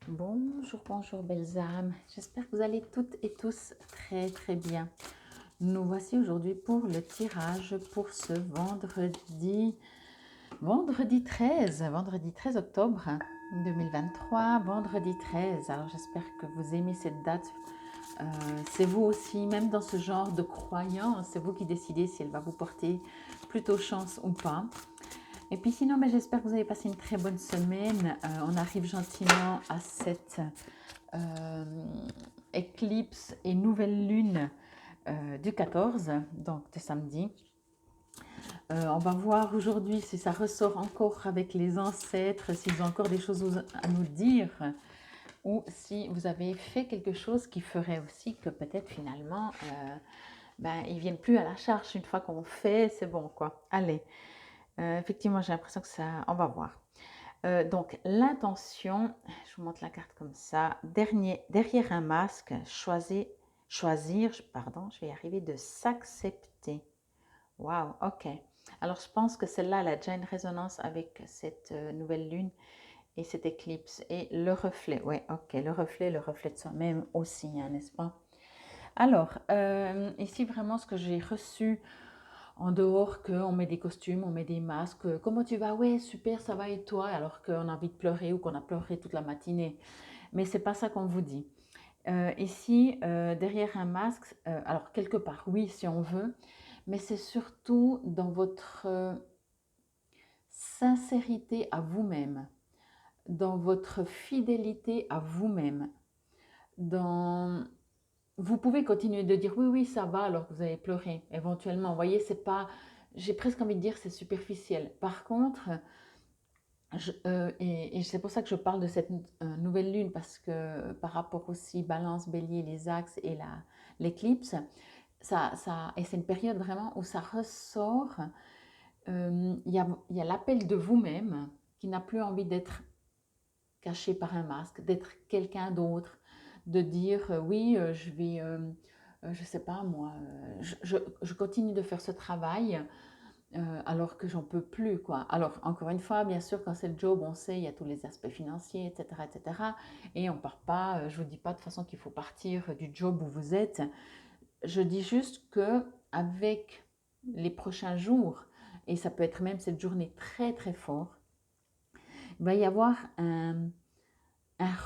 Bonjour, bonjour belles âmes. J'espère que vous allez toutes et tous très très bien. Nous voici aujourd'hui pour le tirage pour ce vendredi 13 octobre 2023, vendredi 13. Alors j'espère que vous aimez cette date. C'est vous aussi, même dans ce genre de croyance, c'est vous qui décidez si elle va vous porter plutôt chance ou pas. Et puis sinon, j'espère que vous avez passé une très bonne semaine. On arrive gentiment à cette euh, éclipse et nouvelle lune du 14, donc de samedi. On va voir aujourd'hui si ça ressort encore avec les ancêtres, s'ils ont encore des choses à nous dire, ou si vous avez fait quelque chose qui ferait aussi que peut-être finalement, ils ne viennent plus à la charge. Une fois qu'on fait, c'est bon quoi. Allez, effectivement, j'ai l'impression que ça, on va voir. Donc l'intention, je vous montre la carte comme ça, derrière un masque, choisir, pardon, je vais y arriver, de s'accepter. Waouh, ok. Alors je pense que celle-là, elle a déjà une résonance avec cette nouvelle lune et cette éclipse. Et le reflet, ouais, ok, le reflet de soi-même aussi, hein, n'est-ce pas? Alors, ici vraiment ce que j'ai reçu en dehors qu'on met des costumes, on met des masques. Comment tu vas? Ouais, super, ça va et toi? Alors qu'on a envie de pleurer ou qu'on a pleuré toute la matinée. Mais c'est pas ça qu'on vous dit. Ici, derrière un masque, alors quelque part, oui, si on veut, mais c'est surtout dans votre sincérité à vous-même, dans votre fidélité à vous-même, dans vous pouvez continuer de dire oui, oui, ça va alors que vous avez pleuré, éventuellement. Vous voyez, c'est pas, j'ai presque envie de dire c'est superficiel. Par contre, et c'est pour ça que je parle de cette nouvelle lune, parce que par rapport aussi balance, bélier, les axes et l'éclipse, et c'est une période vraiment où ça ressort, il y a l'appel de vous-même qui n'a plus envie d'être caché par un masque, d'être quelqu'un d'autre, de dire oui, je vais, je sais pas moi, je continue de faire ce travail alors que j'en peux plus, quoi. Alors, encore une fois, bien sûr, quand c'est le job, on sait, il y a tous les aspects financiers, etc., etc. Et on part pas, je vous dis pas de toute façon qu'il faut partir du job où vous êtes. Je dis juste que avec les prochains jours, et ça peut être même cette journée très très fort, il va y avoir un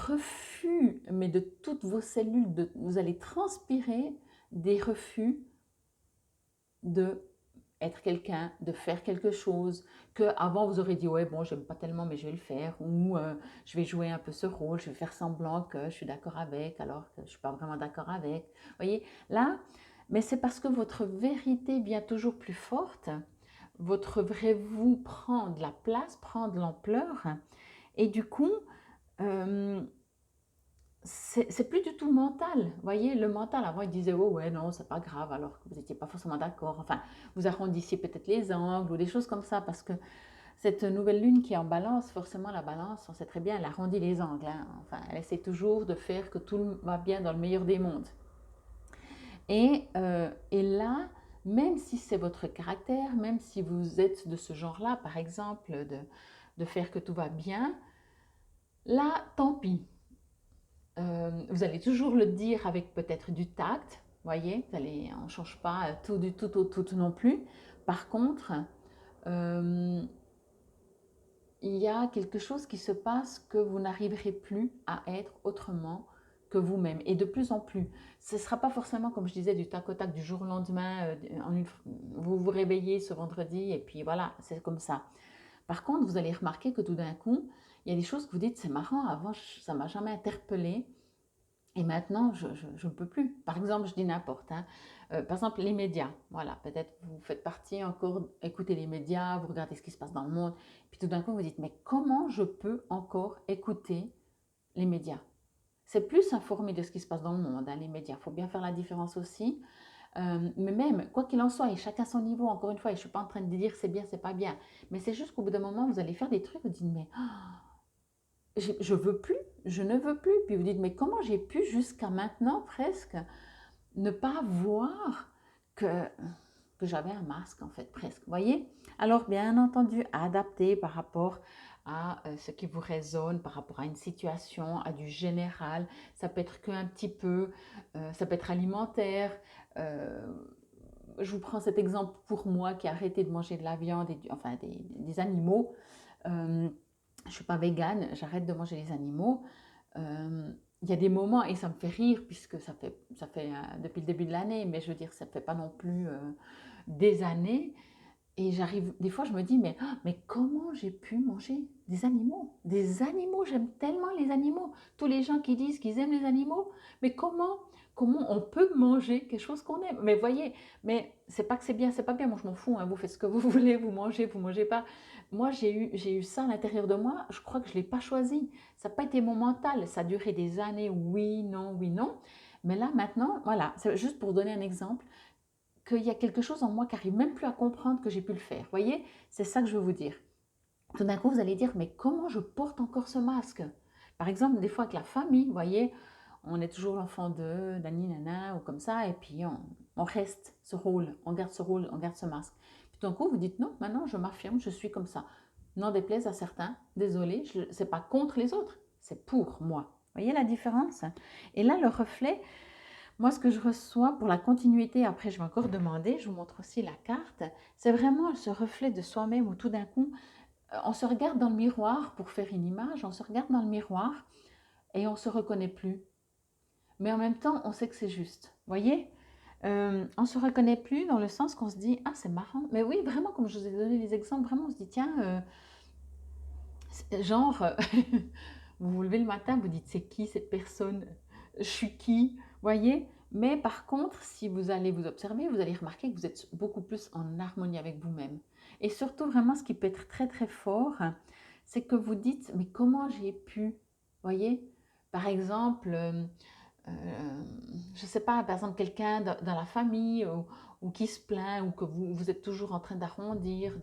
refus, mais de toutes vos cellules, vous allez transpirer des refus de être quelqu'un, de faire quelque chose que avant vous aurez dit ouais bon j'aime pas tellement mais je vais le faire, ou je vais jouer un peu ce rôle, je vais faire semblant que je suis d'accord avec alors que je suis pas vraiment d'accord avec. Vous voyez là, mais c'est parce que votre vérité vient toujours plus forte, votre vrai vous prend de la place, prend de l'ampleur, et du coup euh, c'est plus du tout mental. Vous voyez, le mental, avant, il disait, oh ouais, non, c'est pas grave, alors que vous n'étiez pas forcément d'accord. Enfin, vous arrondissiez peut-être les angles ou des choses comme ça, parce que cette nouvelle lune qui est en balance, forcément, la balance, on sait très bien, elle arrondit les angles, hein. Enfin, elle essaie toujours de faire que tout va bien dans le meilleur des mondes. Et là, même si c'est votre caractère, même si vous êtes de ce genre-là, par exemple, de faire que tout va bien, là, tant pis. Vous allez toujours le dire avec peut-être du tact, voyez, on ne change pas tout du tout au tout non plus. Par contre, euh, il y a quelque chose qui se passe que vous n'arriverez plus à être autrement que vous-même. Et de plus en plus, ce ne sera pas forcément, comme je disais, du tac au tac, du jour au lendemain, vous vous réveillez ce vendredi et puis voilà, c'est comme ça. Par contre, vous allez remarquer que tout d'un coup, il y a des choses que vous dites, c'est marrant, avant ça ne m'a jamais interpellé. Et maintenant, je ne peux plus. Par exemple, je dis n'importe, hein. Par exemple, les médias. Voilà, peut-être vous faites partie encore, écoutez les médias, vous regardez ce qui se passe dans le monde. Puis tout d'un coup, vous dites, mais comment je peux encore écouter les médias? C'est plus informé de ce qui se passe dans le monde, hein, les médias. Il faut bien faire la différence aussi. Mais même, quoi qu'il en soit, et chacun son niveau, encore une fois, et je ne suis pas en train de dire c'est bien, c'est pas bien. Mais c'est juste qu'au bout d'un moment, vous allez faire des trucs, vous dites, mais je veux plus, je ne veux plus. Puis vous dites, mais comment j'ai pu jusqu'à maintenant presque ne pas voir que j'avais un masque en fait, presque. Vous voyez? Alors, bien entendu, adapté par rapport à ce qui vous résonne par rapport à une situation, à du général. Ça peut être qu'un petit peu, ça peut être alimentaire. euh, je vous prends cet exemple pour moi qui a arrêté de manger de la viande, enfin des animaux. Je ne suis pas végane, j'arrête de manger les animaux. Euh, il y a des moments, et ça me fait rire, puisque ça fait depuis le début de l'année, mais je veux dire, ça ne fait pas non plus des années. Et j'arrive, des fois, je me dis, mais comment j'ai pu manger des animaux? Des animaux, j'aime tellement les animaux. Tous les gens qui disent qu'ils aiment les animaux, mais comment on peut manger quelque chose qu'on aime? Mais voyez, mais c'est pas que c'est bien, c'est pas bien, moi je m'en fous, hein, vous faites ce que vous voulez, vous mangez pas. Moi, j'ai eu ça à l'intérieur de moi, je crois que je l'ai pas choisi. Ça n'a pas été mon mental, ça a duré des années, oui, non, oui, non. Mais là, maintenant, voilà, c'est juste pour donner un exemple qu'il y a quelque chose en moi qui n'arrive même plus à comprendre que j'ai pu le faire. Vous voyez, c'est ça que je veux vous dire. Tout d'un coup, vous allez dire, mais comment je porte encore ce masque? Par exemple, des fois avec la famille, vous voyez, on est toujours l'enfant de Dani, Nana, ou comme ça, et puis on reste ce rôle, on garde ce rôle, on garde ce masque. Puis tout d'un coup, vous dites, non, maintenant je m'affirme, je suis comme ça. N'en déplaise à certains, désolé, ce n'est pas contre les autres, c'est pour moi. Vous voyez la différence? Et là, le reflet, moi, ce que je reçois pour la continuité, après je vais encore demander, je vous montre aussi la carte, c'est vraiment ce reflet de soi-même où tout d'un coup, on se regarde dans le miroir pour faire une image, on se regarde dans le miroir et on ne se reconnaît plus. Mais en même temps, on sait que c'est juste. Vous voyez, on ne se reconnaît plus dans le sens qu'on se dit, ah c'est marrant. Mais oui, vraiment, comme je vous ai donné les exemples, vraiment on se dit, tiens, genre, vous vous levez le matin, vous dites, c'est qui cette personne? Je suis qui? Vous voyez? Mais par contre, si vous allez vous observer, vous allez remarquer que vous êtes beaucoup plus en harmonie avec vous-même. Et surtout, vraiment, ce qui peut être très très fort, c'est que vous dites, mais comment j'ai pu? Vous voyez? Par exemple, je ne sais pas, par exemple, quelqu'un dans la famille ou qui se plaint ou que vous êtes toujours en train d'arrondir,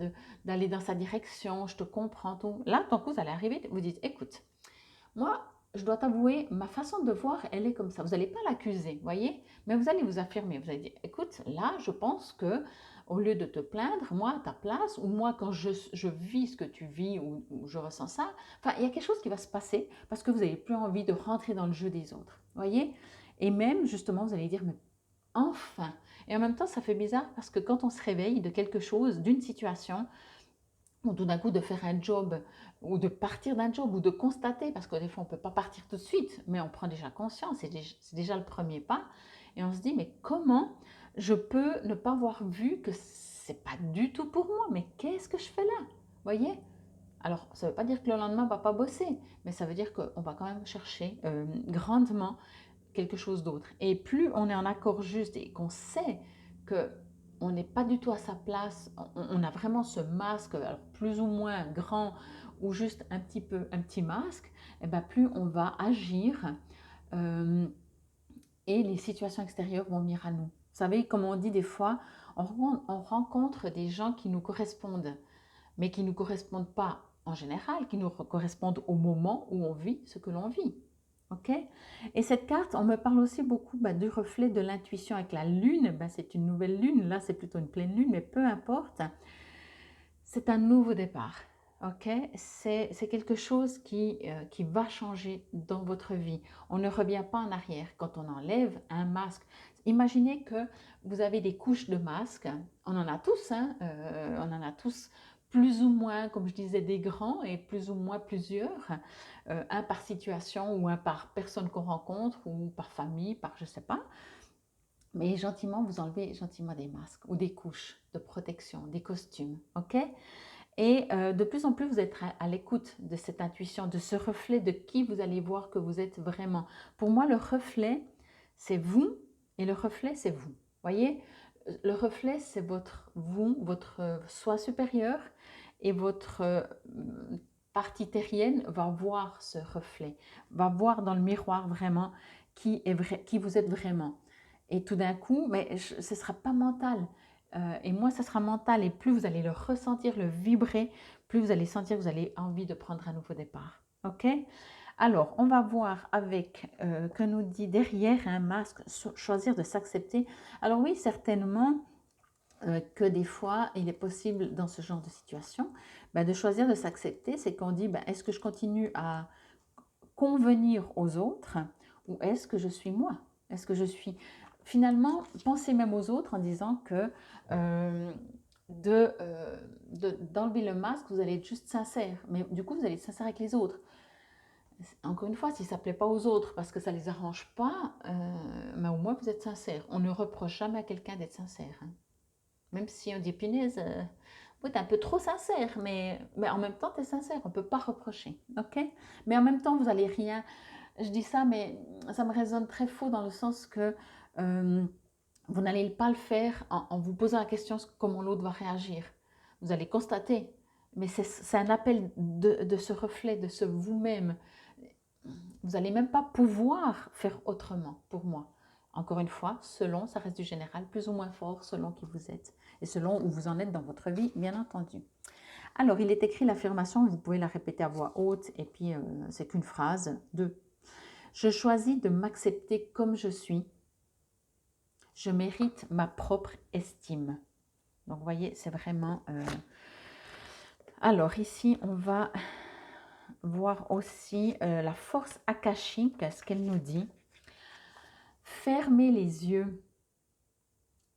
d'aller dans sa direction, je te comprends, tout. Là, tant que vous allez arriver, vous dites, écoute, moi, je dois t'avouer, ma façon de voir, elle est comme ça. Vous n'allez pas l'accuser, voyez, mais vous allez vous affirmer. Vous allez dire, écoute, là, je pense que au lieu de te plaindre, moi, à ta place, ou moi, quand je vis ce que tu vis, ou je ressens ça, enfin, il y a quelque chose qui va se passer parce que vous n'avez plus envie de rentrer dans le jeu des autres, voyez. Et même, justement, vous allez dire, mais enfin. Et en même temps, ça fait bizarre parce que quand on se réveille de quelque chose, d'une situation, ou tout d'un coup de faire un job, ou de partir d'un job, ou de constater, parce que des fois on ne peut pas partir tout de suite, mais on prend déjà conscience, c'est déjà le premier pas, et on se dit, mais comment je peux ne pas avoir vu que c'est pas du tout pour moi, mais qu'est-ce que je fais là? Vous voyez? Alors, ça ne veut pas dire que le lendemain, on ne va pas bosser, mais ça veut dire qu'on va quand même chercher grandement quelque chose d'autre. Et plus on est en accord juste et qu'on sait que on n'est pas du tout à sa place, on a vraiment ce masque, alors plus ou moins grand ou juste un petit peu un petit masque, et bien plus on va agir euh, et les situations extérieures vont venir à nous. Vous savez, comme on dit des fois, on rencontre des gens qui nous correspondent, mais qui ne nous correspondent pas en général, qui nous correspondent au moment où on vit ce que l'on vit. Ok. Et cette carte, on me parle aussi beaucoup du reflet de l'intuition avec la lune. C'est une nouvelle lune, là c'est plutôt une pleine lune, mais peu importe. C'est un nouveau départ. Ok. C'est quelque chose qui va changer dans votre vie. On ne revient pas en arrière quand on enlève un masque. Imaginez que vous avez des couches de masques. On en a tous, hein, on en a tous plus ou moins, comme je disais, des grands et plus ou moins plusieurs, un par situation ou un par personne qu'on rencontre ou par famille, par je ne sais pas. Mais gentiment, vous enlevez gentiment des masques ou des couches de protection, des costumes, ok? Et de plus en plus, vous êtes à l'écoute de cette intuition, de ce reflet de qui vous allez voir que vous êtes vraiment. Pour moi, le reflet, c'est vous et le reflet, c'est vous. Voyez, le reflet, c'est votre vous, votre soi supérieur et votre partie terrienne va voir ce reflet, va voir dans le miroir vraiment qui, est vrai, qui vous êtes vraiment. Et tout d'un coup, mais ce ne sera pas mental. Et moins ça sera mental et plus vous allez le ressentir, le vibrer, plus vous allez sentir que vous avez envie de prendre un nouveau départ. Ok? Alors, on va voir avec, que nous dit derrière un masque, choisir de s'accepter. Alors oui, certainement, que des fois, il est possible dans ce genre de situation de choisir de s'accepter. C'est qu'on dit, est-ce que je continue à convenir aux autres ou est-ce que je suis moi? Est-ce que je suis... Finalement, pensez même aux autres en disant que d'enlever le masque, vous allez être juste sincère. Mais du coup, vous allez être sincère avec les autres. Encore une fois, si ça ne plaît pas aux autres parce que ça ne les arrange pas, au moins vous êtes sincère. On ne reproche jamais à quelqu'un d'être sincère. Hein. Même si on dit, punaise, oui, t'es un peu trop sincère, mais en même temps, tu es sincère, on ne peut pas reprocher, ok? Mais en même temps, vous allez rien... Je dis ça, mais ça me résonne très faux dans le sens que vous n'allez pas le faire en vous posant la question comment l'autre va réagir. Vous allez constater, mais c'est un appel de ce reflet, de ce vous-même. Vous n'allez même pas pouvoir faire autrement, pour moi. Encore une fois, selon, ça reste du général, plus ou moins fort selon qui vous êtes et selon où vous en êtes dans votre vie, bien entendu. Alors, il est écrit l'affirmation, vous pouvez la répéter à voix haute, et puis c'est qu'une phrase. 2. Je choisis de m'accepter comme je suis. Je mérite ma propre estime. Donc, vous voyez, c'est vraiment... Alors, ici, on va voir aussi la force akashique, ce qu'elle nous dit. Fermez les yeux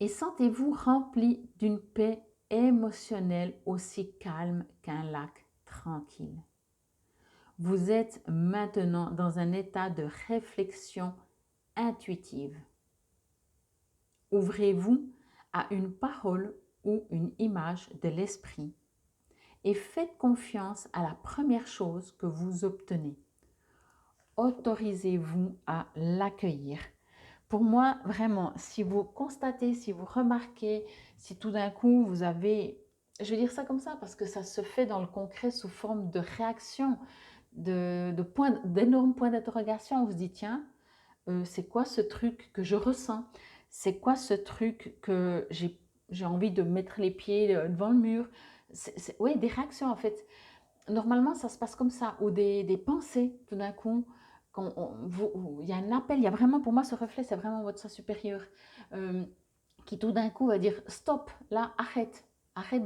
et sentez-vous rempli d'une paix émotionnelle aussi calme qu'un lac tranquille. Vous êtes maintenant dans un état de réflexion intuitive. Ouvrez-vous à une parole ou une image de l'esprit et faites confiance à la première chose que vous obtenez. Autorisez-vous à l'accueillir. Pour moi, vraiment, si vous constatez, si vous remarquez, si tout d'un coup vous avez, je vais dire ça comme ça parce que ça se fait dans le concret sous forme de réaction, d'énormes points d'interrogation. On se dit, tiens, c'est quoi ce truc que je ressens? C'est quoi ce truc que j'ai envie de mettre les pieds devant le mur? Oui, des réactions en fait. Normalement, ça se passe comme ça, ou des pensées tout d'un coup. Il y a un appel, il y a vraiment, pour moi, ce reflet, c'est vraiment votre soi supérieur qui tout d'un coup va dire stop, là, arrête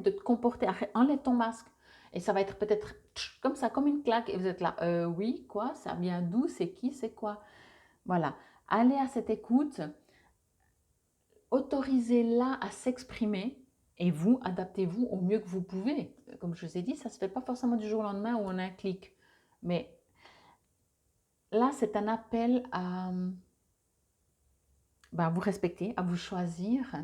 de te comporter, enlève ton masque. Et ça va être peut-être comme ça, comme une claque, et vous êtes là, oui, quoi, ça vient d'où, c'est qui, c'est quoi? Voilà, allez à cette écoute, autorisez-la à s'exprimer et vous, adaptez-vous au mieux que vous pouvez. Comme je vous ai dit, ça ne se fait pas forcément du jour au lendemain où on a un clic. Mais là, c'est un appel à vous respecter, à vous choisir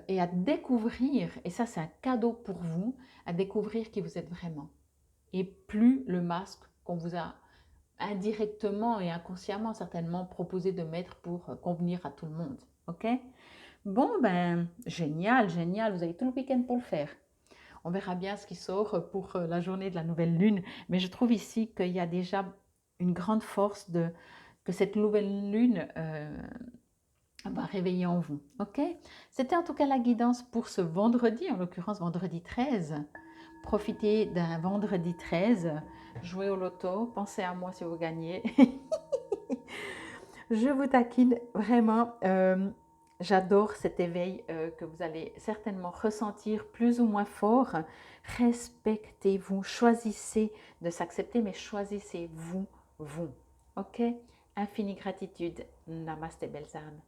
et à découvrir, et ça c'est un cadeau pour vous, à découvrir qui vous êtes vraiment. Et plus le masque qu'on vous a indirectement et inconsciemment certainement proposé de mettre pour convenir à tout le monde. Ok? Bon, génial, génial, vous avez tout le week-end pour le faire. On verra bien ce qui sort pour la journée de la nouvelle lune, mais je trouve ici qu'il y a déjà une grande force que cette nouvelle lune va réveiller en vous. Ok? C'était en tout cas la guidance pour ce vendredi, en l'occurrence vendredi 13. Profitez d'un vendredi 13, jouez au loto, pensez à moi si vous gagnez. Je vous taquine vraiment. J'adore cet éveil que vous allez certainement ressentir plus ou moins fort. Respectez-vous, choisissez de s'accepter, mais choisissez-vous, vous. Ok? Infinie gratitude. Namaste, belles âmes.